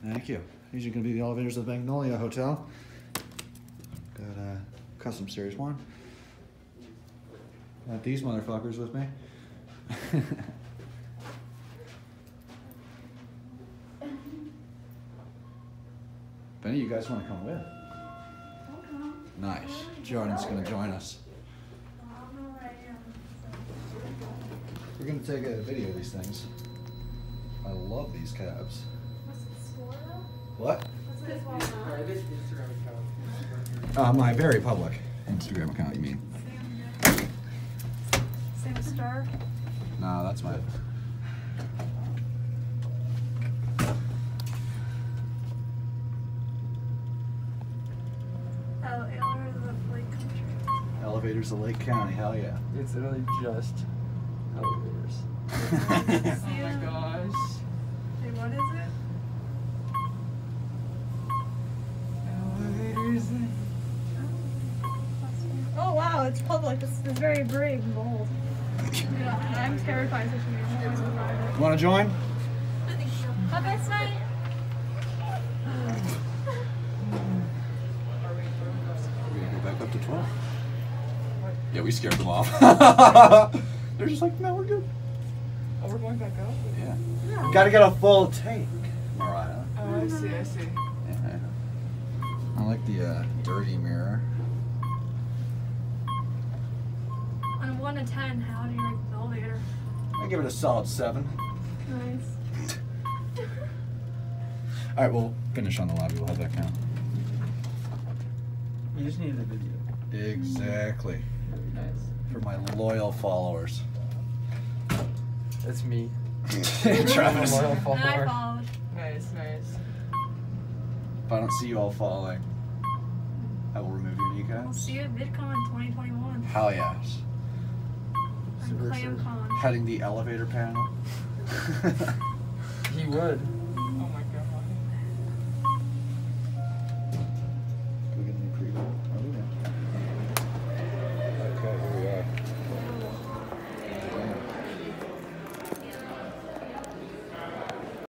Thank you. These are going to be the elevators of the Magnolia Hotel. Got a custom series one. Got these motherfuckers with me. If any of you guys want to come with. Nice. Jordan's going to join us. We're going to take a video of these things. I love these cabs. What's the score though? What? What's the score? My very public Instagram account, you mean? Same star? No, that's my... Elevators of Lake County, hell yeah. It's literally just elevators. Oh my gosh. Hey, what is it? Elevators. Oh wow, it's public. It's very brave and bold. Yeah, I'm terrified of situations. You want to join? Have a nice night. We're going to go back up to 12. Yeah, we scared them off. They're just like, no, we're good. Oh, we're going back up? Yeah. Gotta get a full take, Mariah. Oh, I see, I see. Yeah. I like the dirty mirror. On a 1 to 10, how do you rate the elevator? I give it a solid 7. Nice. Alright, we'll finish on the lobby. We'll have that count. You just needed a video. Exactly. Really nice. For my loyal followers. That's me. Travis. Loyal And I follower. followed. Nice, nice. If I don't see you all following, I will remove your We'll kneecaps. see you at VidCon 2021. Hell yes. And ClamCon. Heading the elevator panel. He would.